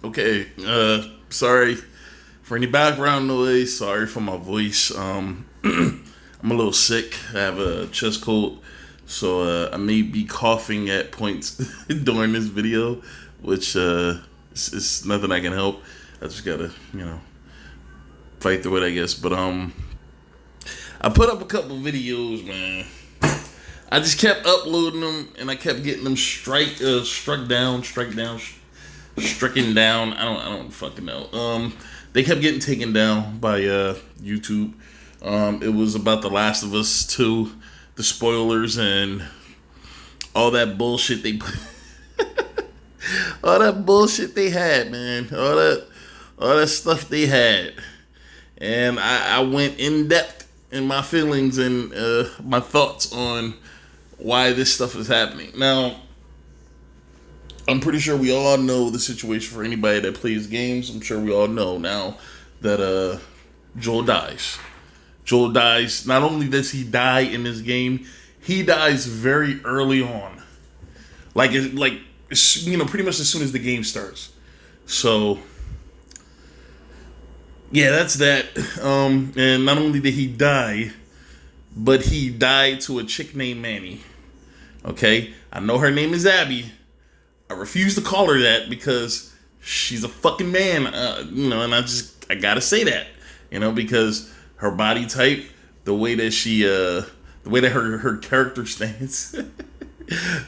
Okay. Sorry for any background noise. Sorry for my voice. I'm a little sick. I have a chest cold, so I may be coughing at points during this video, which it's nothing I can help. I just gotta, fight through it, I guess. But I put up a couple videos, man. I just kept uploading them, and I kept getting them stricken down. I don't fucking know. They kept getting taken down by YouTube. It was about The Last of Us 2, the spoilers, and all that bullshit they all that bullshit they had, man. All that stuff they had. And I went in depth in my feelings and my thoughts on why this stuff is happening. Now, I'm pretty sure we all know the situation for anybody that plays games. I'm sure we all know now that Joel dies. Joel dies. Not only does he die in this game, he dies very early on. Pretty much as soon as the game starts. So, yeah, that's that. And not only did he die, but he died to a chick named Manny. Okay? I know her name is Abby. I refuse to call her that because she's a fucking man. And I gotta say that. Because her body type, the way that her character stands,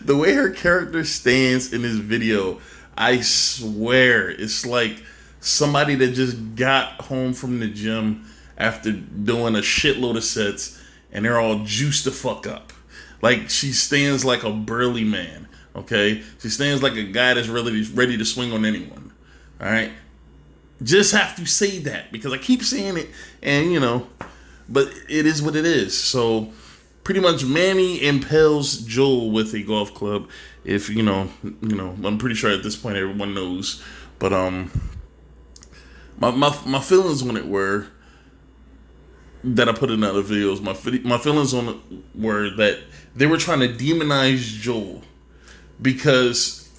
the way her character stands in this video, I swear it's like somebody that just got home from the gym after doing a shitload of sets and they're all juiced the fuck up. Like, she stands like a burly man, okay? She stands like a guy that's ready to swing on anyone, all right? Just have to say that because I keep saying it, and but it is what it is. So pretty much Manny impales Joel with a golf club. If I'm pretty sure at this point everyone knows. But my feelings on it were that I put in other videos. My feelings on it were that they were trying to demonize Joel because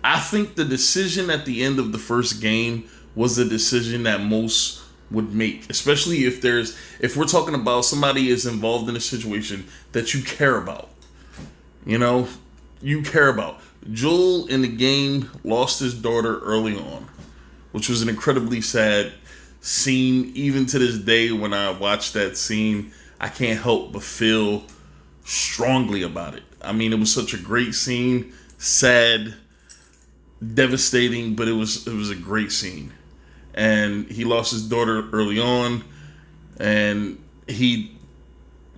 I think the decision at the end of the first game was the decision that most would make, especially if we're talking about somebody is involved in a situation that you care about. You care about. Joel in the game lost his daughter early on, which was an incredibly sad scene. Even to this day, when I watch that scene, I can't help but feel strongly about it. I mean, it was such a great scene, sad, devastating, but it was a great scene. And he lost his daughter early on, and he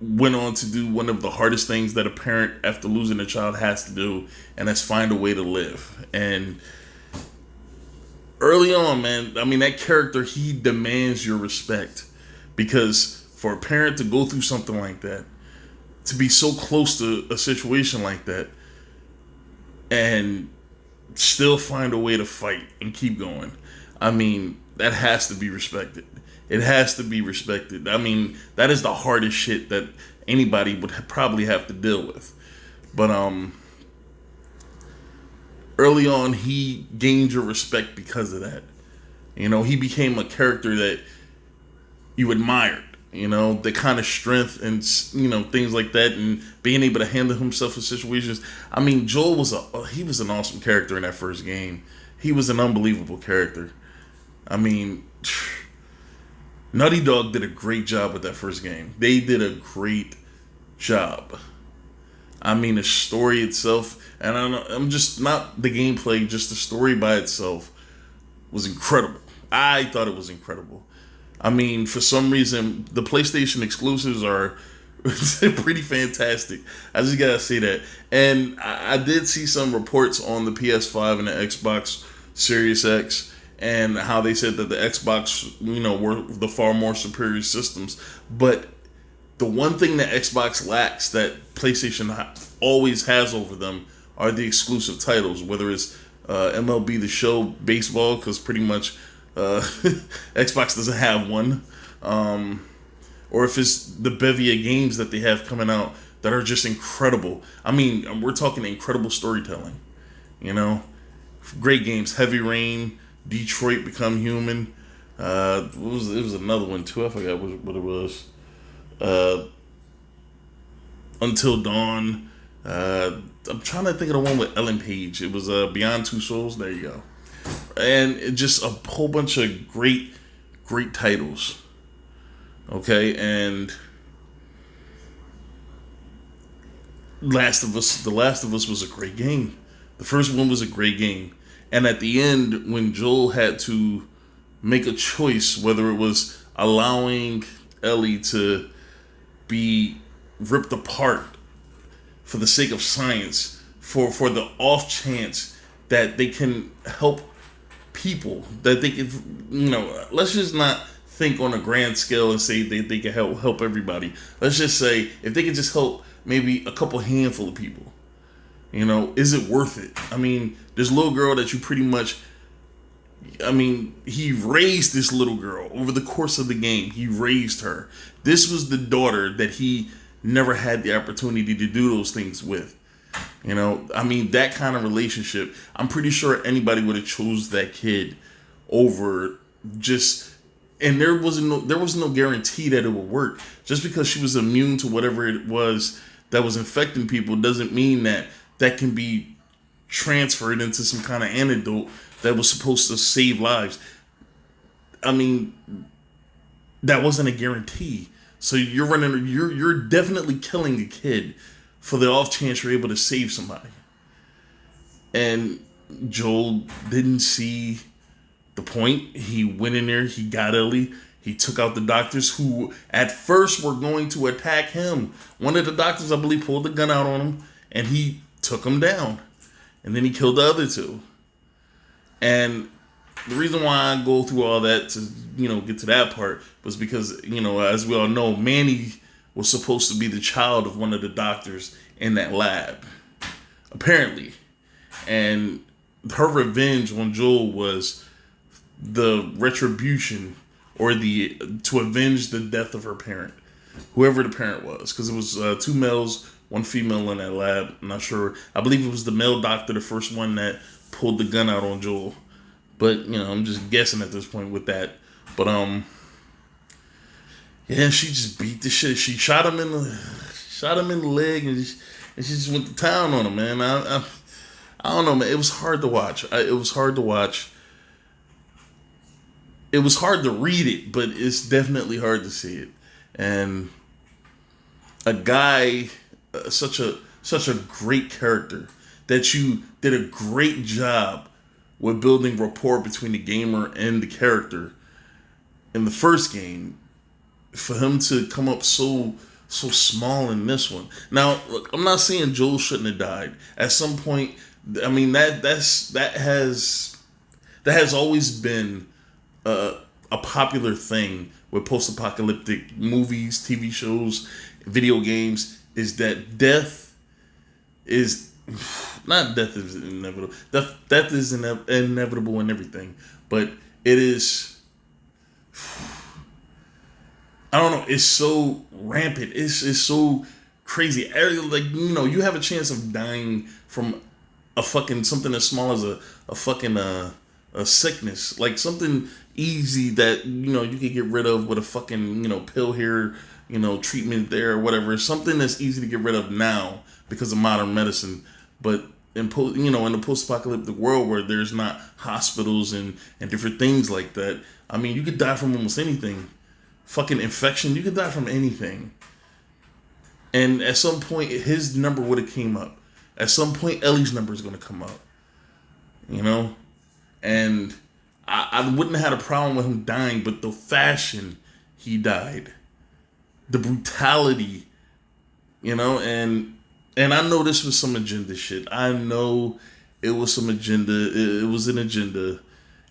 went on to do one of the hardest things that a parent after losing a child has to do, and that's find a way to live. And early on, man, I mean, that character, he demands your respect, because for a parent to go through something like that, to be so close to a situation like that, and still find a way to fight and keep going, I mean, that has to be respected. It has to be respected. I mean, that is the hardest shit that anybody would probably have to deal with. But early on, he gained your respect because of that. He became a character that you admired. The kind of strength and things like that, and being able to handle himself in situations. I mean, Joel was an awesome character in that first game. He was an unbelievable character. I mean, Naughty Dog did a great job with that first game. They did a great job. I mean, the story itself, and I'm just not the gameplay, just the story by itself was incredible. I thought it was incredible. I mean, for some reason, the PlayStation exclusives are pretty fantastic. I just gotta say that. And I did see some reports on the PS5 and the Xbox Series X, and how they said that the Xbox, were the far more superior systems. But the one thing that Xbox lacks that PlayStation always has over them are the exclusive titles, whether it's MLB The Show baseball, because pretty much Xbox doesn't have one, or if it's the bevy of games that they have coming out that are just incredible. I mean, we're talking incredible storytelling, Great games. Heavy Rain, Detroit Become Human. It was another one too. I forgot what it was. Until Dawn. I'm trying to think of the one with Ellen Page. It was Beyond Two Souls. There you go. And it just a whole bunch of great titles. Okay, and The Last of Us was a great game. The first one was a great game. And at the end, when Joel had to make a choice, whether it was allowing Ellie to be ripped apart for the sake of science, for the off chance that they can help people, that they can, let's just not think on a grand scale and say they can help everybody. Let's just say if they could just help maybe a couple handful of people, is it worth it? I mean, this little girl that you pretty much, he raised this little girl over the course of the game. He raised her. This was the daughter that he never had the opportunity to do those things with. That kind of relationship, I'm pretty sure anybody would have chose that kid over just, and there was no guarantee that it would work. Just because she was immune to whatever it was that was infecting people doesn't mean that can be transferred into some kind of antidote that was supposed to save lives. That wasn't a guarantee. So you're definitely killing a kid for the off chance you're able to save somebody. And Joel didn't see the point. He went in there, he got Ellie, he took out the doctors who at first were going to attack him. One of the doctors, I believe, pulled the gun out on him and he took him down. And then he killed the other two. And the reason why I go through all that to, get to that part was because, as we all know, Manny was supposed to be the child of one of the doctors in that lab, apparently. And her revenge on Joel was the retribution or to avenge the death of her parent, whoever the parent was, because it was 2 males, 1 female in that lab. I'm not sure. I believe it was the male doctor, the first one that pulled the gun out on Joel. But, I'm just guessing at this point with that. But, yeah, she just beat the shit. She shot him in the leg and she just went to town on him, man. I don't know, man. It was hard to watch. It was hard to watch. It was hard to read it, but it's definitely hard to see it. And a guy, such a great character, that you did a great job with building rapport between the gamer and the character in the first game, for him to come up so small in this one. Now, look, I'm not saying Joel shouldn't have died. At some point, that has always been a popular thing with post-apocalyptic movies, TV shows, video games, is that death is inevitable. Death is inevitable in everything, but it is, I don't know, it's so rampant. It's so crazy. You have a chance of dying from a fucking something as small as a fucking a sickness, like something easy that you could get rid of with a fucking pill here, treatment there or whatever. Something that's easy to get rid of now because of modern medicine. But in the post-apocalyptic world where there's not hospitals and different things like that, you could die from almost anything. Fucking infection, you could die from anything. And at some point, his number would have came up. At some point, Ellie's number is going to come up. And I wouldn't have had a problem with him dying, but the fashion he died, the brutality, and I know this was some agenda shit. I know it was some agenda. It was an agenda.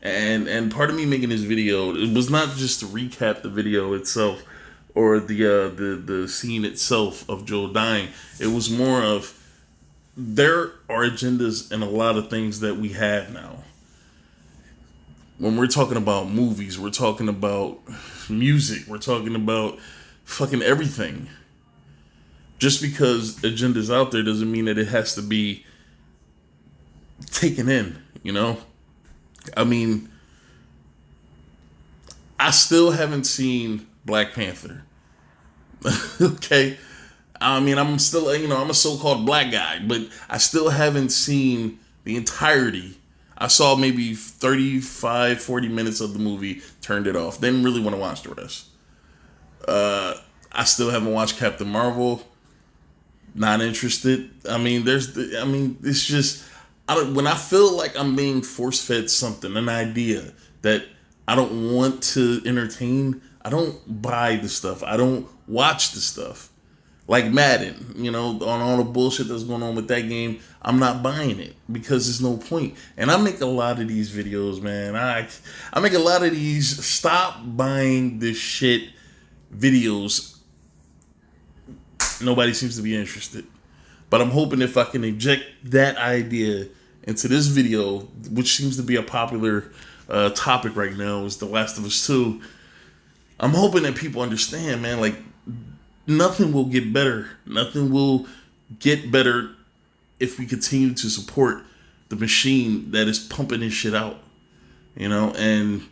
And part of me making this video, it was not just to recap the video itself or the scene itself of Joel dying. It was more of, there are agendas in a lot of things that we have now. When we're talking about movies, we're talking about music, we're talking about fucking everything. Just because agenda's out there doesn't mean that it has to be taken in. You know, I mean, I still haven't seen Black Panther. Okay, I mean, I'm still, I'm a so-called black guy, but I still haven't seen the entirety. I saw maybe 35, 40 minutes of the movie, turned it off. Didn't really want to watch the rest. I still haven't watched Captain Marvel. Not interested. I mean, it's just, when I feel like I'm being force-fed something, an idea that I don't want to entertain, I don't buy the stuff. I don't watch the stuff. Like Madden, on all the bullshit that's going on with that game, I'm not buying it because there's no point. And I make a lot of these videos, man. I make a lot of these stop buying this shit videos. Nobody seems to be interested. But I'm hoping if I can inject that idea into this video, which seems to be a popular topic right now, is The Last of Us 2. I'm hoping that people understand, man, like, nothing will get better. Nothing will get better if we continue to support the machine that is pumping this shit out. And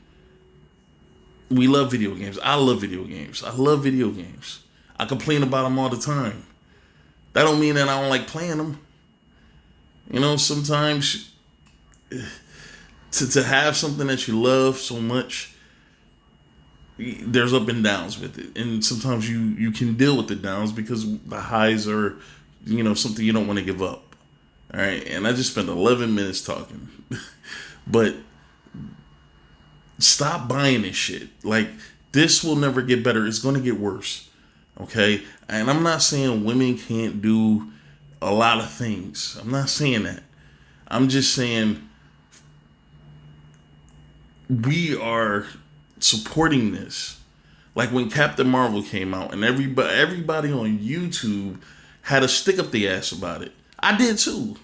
we love video games. I love video games. I love video games. I complain about them all the time. That don't mean that I don't like playing them. Sometimes to have something that you love so much, there's up and downs with it, and sometimes you can deal with the downs because the highs are, something you don't want to give up. All right, and I just spent 11 minutes talking, but stop buying this shit. Like, this will never get better. It's going to get worse. Okay, and I'm not saying women can't do a lot of things. I'm not saying that. I'm just saying we are supporting this. Like when Captain Marvel came out and everybody on YouTube had a stick up the ass about it. I did too.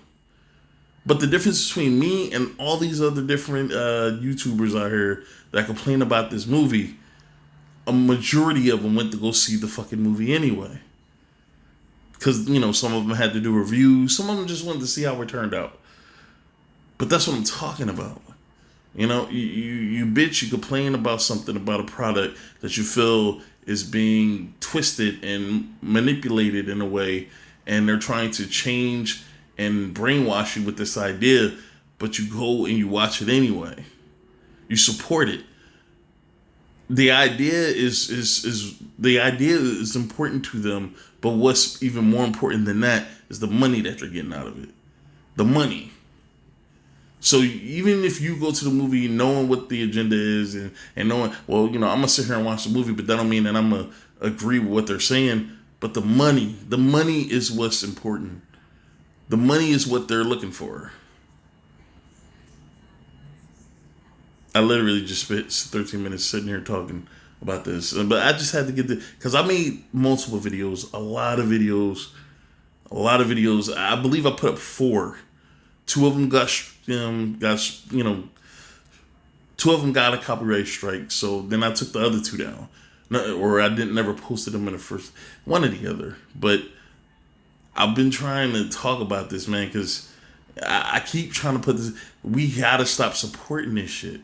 But the difference between me and all these other different YouTubers out here that complain about this movie, a majority of them went to go see the fucking movie anyway. Because, some of them had to do reviews. Some of them just wanted to see how it turned out. But that's what I'm talking about. You bitch, you complain about something, about a product that you feel is being twisted and manipulated in a way, and they're trying to change and brainwash you with this idea, but you go and you watch it anyway. You support it. The idea is important to them, but what's even more important than that is the money that they're getting out of it. The money. So even if you go to the movie knowing what the agenda is and knowing, well, I'm going to sit here and watch the movie, but that don't mean that I'm going to agree with what they're saying. But the money is what's important. The money is what they're looking for. I literally just spent 13 minutes sitting here talking about this. But I just had to get because I made multiple videos, a lot of videos. I believe I put up 4. 2 of them got 2 of them got a copyright strike. So then I took the other 2 down, or I never posted them in the first one or the other. But I've been trying to talk about this, man, because I keep trying to put this. We gotta stop supporting this shit.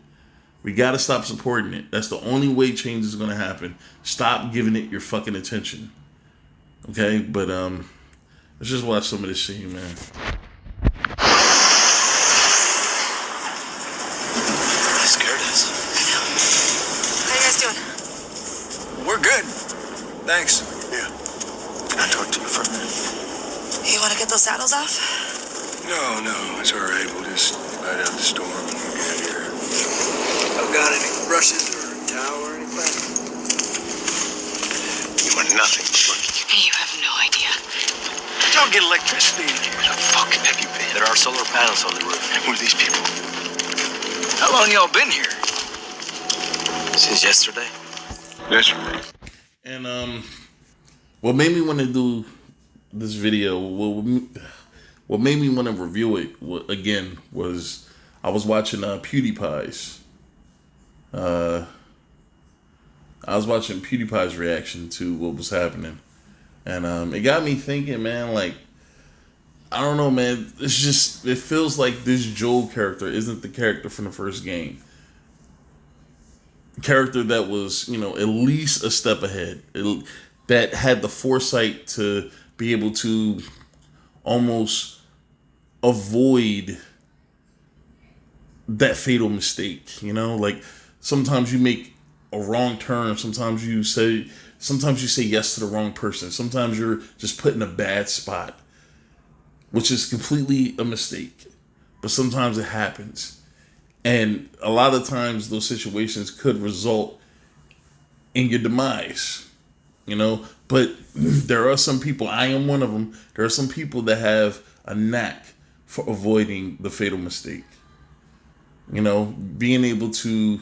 We gotta stop supporting it. That's the only way change is gonna happen. Stop giving it your fucking attention. Okay, but let's just watch some of this scene, man. We're good. Thanks. Yeah. Can I talk to you for a minute? You want to get those saddles off? No, it's all right. We'll just ride out the storm and we'll get out of here. I've got any brushes or a towel or anything? You want nothing but money. You have no idea. Don't get electricity in here. Where the fuck have you been? There are solar panels on the roof. Who are these people? How long y'all been here? Since yesterday. Yesterday. And what made me want to do this video, what made me want to review it again was I was watching PewDiePie's. I was watching PewDiePie's reaction to what was happening, and it got me thinking, man. Like, I don't know, man. It's just, it feels like this Joel character isn't the character from the first game. Character that was, you know, at least a step ahead. That had the foresight to be able to almost avoid that fatal mistake. You know, like sometimes you make a wrong turn. Sometimes you say yes to the wrong person. Sometimes you're just put in a bad spot, which is completely a mistake. But sometimes it happens. And a lot of times those situations could result in your demise, you know. But there are some people, I am one of them, there are some people that have a knack for avoiding the fatal mistake. You know, being able to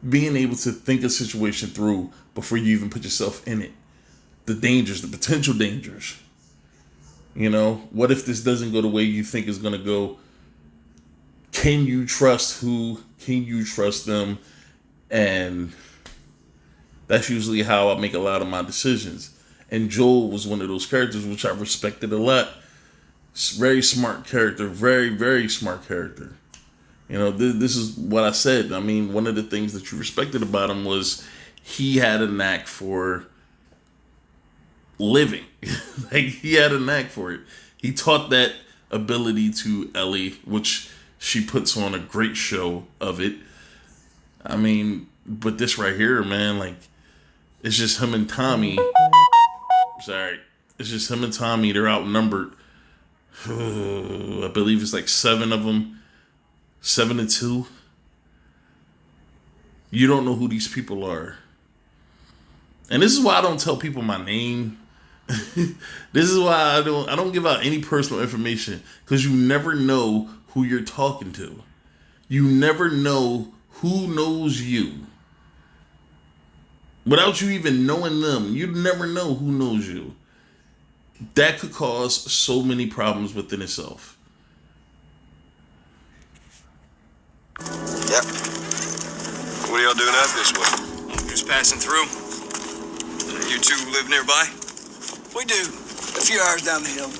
think a situation through before you even put yourself in it. The dangers, the potential dangers. You know, what if this doesn't go the way you think it's going to go? Can you trust who? Can you trust them? And that's usually how I make a lot of my decisions. And Joel was one of those characters which I respected a lot. Very smart character. Very, very smart character. You know, this is what I said. I mean, one of the things that you respected about him was he had a knack for living. Like, he had a knack for it. He taught that ability to Ellie, which she puts on a great show of it. I mean, but this right here, man, like, it's just him and Tommy. Sorry. It's just him and Tommy. They're outnumbered. I believe it's like 7 of them. 7-2. You don't know who these people are. And this is why I don't tell people my name. This is why I don't give out any personal information, because you never know who you're talking to. You never know who knows you. Without you even knowing them, you never know who knows you. That could cause so many problems within itself. Yep. What are y'all doing out this way? Just passing through. You two live nearby? We do. A few hours down the hill.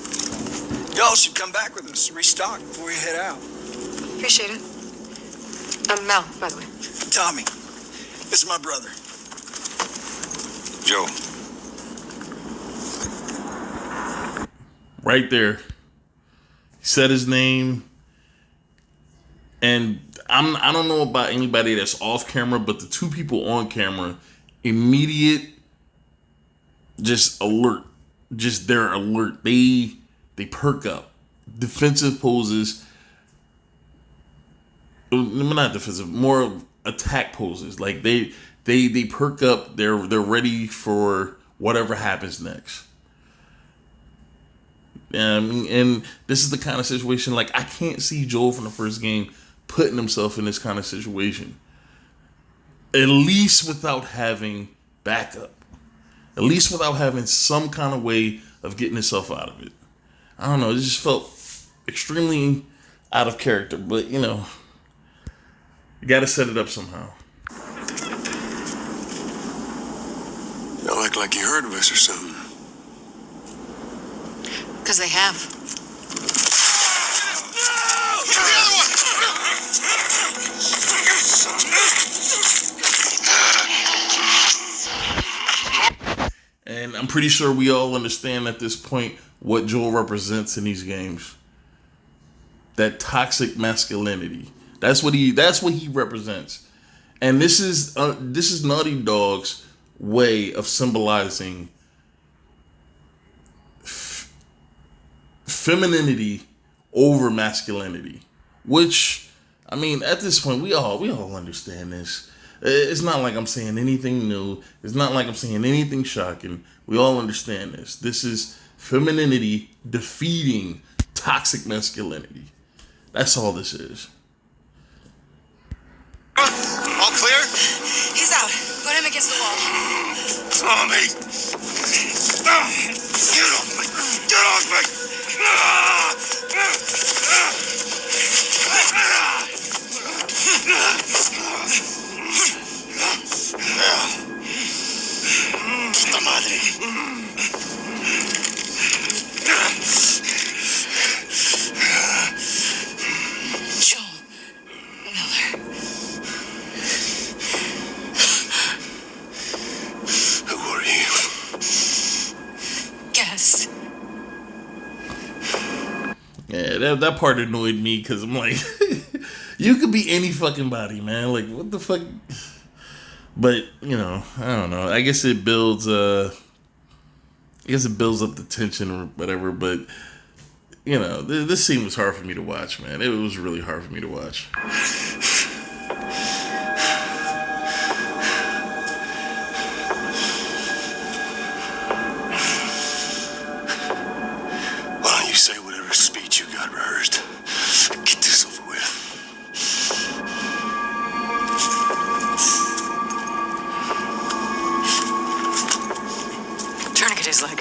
Y'all should come back with us, restock before you head out. Appreciate it. I'm Mel, by the way. Tommy, this is my brother. Joe. Right there. He said his name. And I don't know about anybody that's off camera, but the 2 people on camera, immediate, just alert. Just they're alert. They perk up. Defensive poses. Not defensive, more attack poses. Like they perk up. They're ready for whatever happens next. And this is the kind of situation, like, I can't see Joel from the first game putting himself in this kind of situation. At least without having backup. At least without having some kind of way of getting himself out of it. I don't know. It just felt extremely out of character. But, you know, you got to set it up somehow. Y'all act like you heard of us or something. Because they have. And I'm pretty sure we all understand at this point what Joel represents in these games. That toxic masculinity. That's what he represents. And this is Naughty Dog's way of symbolizing femininity over masculinity. Which, I mean, at this point, we all understand this. It's not like I'm saying anything new. It's not like I'm saying anything shocking. We all understand this. This is femininity defeating toxic masculinity. That's all this is. All clear? He's out. Put him against the wall. Tommy! Get off me! Get off me! Puta madre. Yeah, that part annoyed me because I'm like, you could be any fucking body, man. Like, what the fuck? But you know, I don't know. I guess it builds. I guess it builds up the tension or whatever. But you know, this scene was hard for me to watch, man. It was really hard for me to watch. Why don't you say whatever speech you got rehearsed? Get this over with. Tourniquet his leg.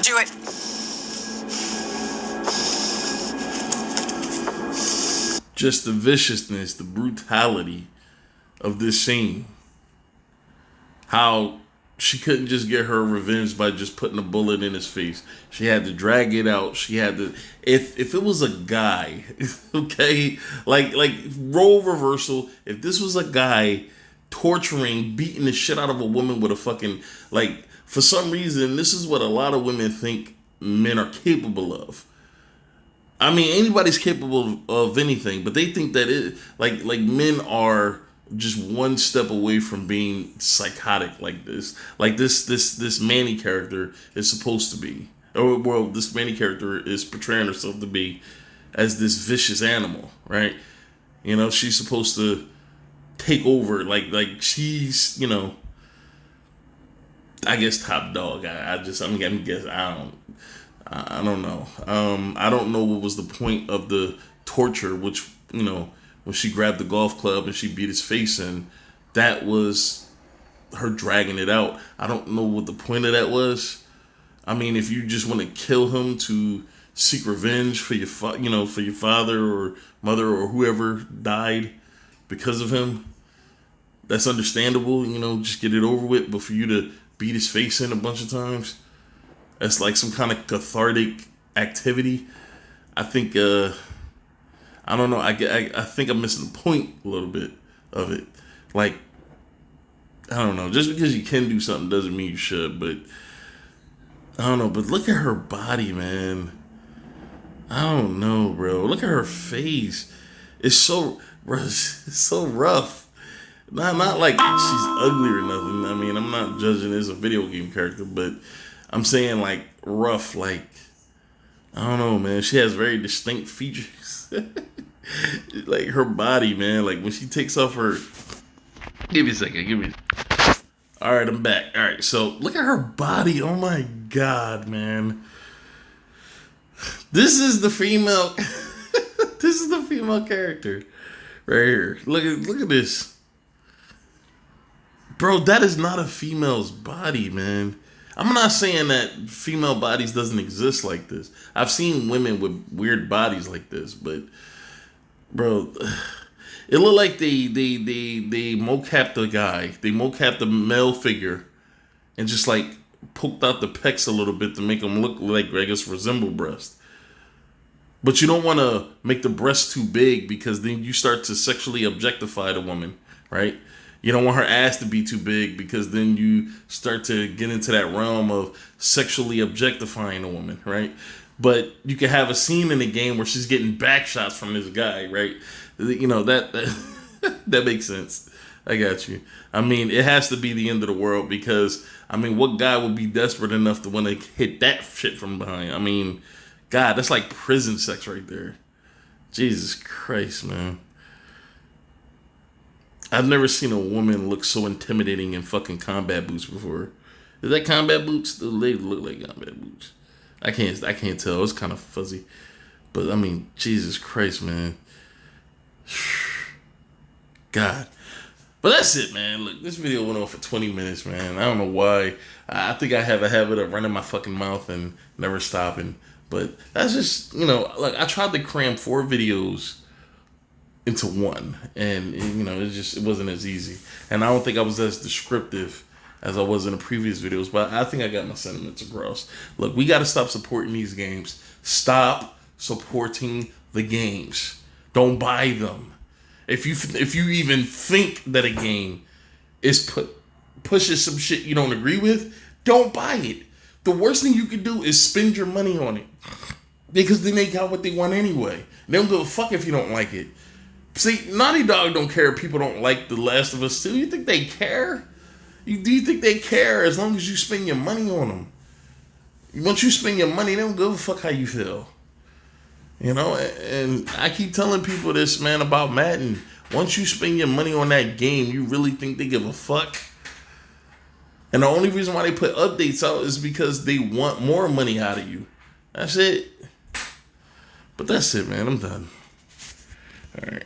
Do it. Just the viciousness, the brutality of this scene. How she couldn't just get her revenge by just putting a bullet in his face. She had to drag it out. She had to. If it was a guy, okay, like role reversal. If this was a guy torturing, beating the shit out of a woman with a fucking, like, for some reason, this is what a lot of women think men are capable of. I mean, anybody's capable of anything, but they think that it, like men are just one step away from being psychotic like this. Like this Manny character is supposed to be. Or, well, this Manny character is portraying herself to be as this vicious animal, right? You know, she's supposed to take over, like she's, you know, I guess top dog. I'm guessing. I don't know. I don't know what was the point of the torture, which, you know, when she grabbed the golf club and she beat his face in, that was her dragging it out. I don't know what the point of that was. I mean, if you just want to kill him to seek revenge for your for your father or mother or whoever died because of him, that's understandable. You know, just get it over with. But for you to beat his face in a bunch of times, that's like some kind of cathartic activity. I think, I don't know. I think I'm missing the point a little bit of it. Like, I don't know. Just because you can do something doesn't mean you should. But I don't know. But look at her body, man. I don't know, bro. Look at her face. It's so rough. Not like she's ugly or nothing. I mean, I'm not judging as a video game character, but I'm saying like rough, like, I don't know, man. She has very distinct features. Like her body, man. Like when she takes off her. Give me a second. All right, I'm back. All right, so look at her body. Oh my God, man. This is the female. This is the female character right here. Look at this. Bro, that is not a female's body, man. I'm not saying that female bodies doesn't exist like this. I've seen women with weird bodies like this, but bro, it looked like they mocapped the guy. They mocapped the male figure and just like poked out the pecs a little bit to make them look like, I guess, resemble breast. But you don't want to make the breast too big because then you start to sexually objectify the woman, right? You don't want her ass to be too big because then you start to get into that realm of sexually objectifying a woman, right? But you can have a scene in the game where she's getting back shots from this guy, right? You know, that that makes sense. I got you. I mean, it has to be the end of the world because, I mean, what guy would be desperate enough to want to hit that shit from behind? I mean, God, that's like prison sex right there. Jesus Christ, man. I've never seen a woman look so intimidating in fucking combat boots before. Is that combat boots? They look like combat boots. I can't tell. It's kind of fuzzy. But I mean, Jesus Christ, man. God. But that's it, man. Look, this video went on for 20 minutes, man. I don't know why. I think I have a habit of running my fucking mouth and never stopping. But that's just, you know, like I tried to cram 4 videos into one, and you know, it wasn't as easy. And I don't think I was as descriptive as I was in the previous videos, but I think I got my sentiments across. Look, we got to stop supporting these games. Stop supporting the games. Don't buy them. If you even think that a game is pushes some shit you don't agree with, don't buy it. The worst thing you can do is spend your money on it. Because then they got what they want anyway. They don't give a fuck if you don't like it. See, Naughty Dog don't care if people don't like The Last of Us 2. You think they care? Do you think they care as long as you spend your money on them? Once you spend your money, they don't give a fuck how you feel. You know, and I keep telling people this, man, about Madden. Once you spend your money on that game, you really think they give a fuck? And the only reason why they put updates out is because they want more money out of you. That's it. But that's it, man. I'm done. All right.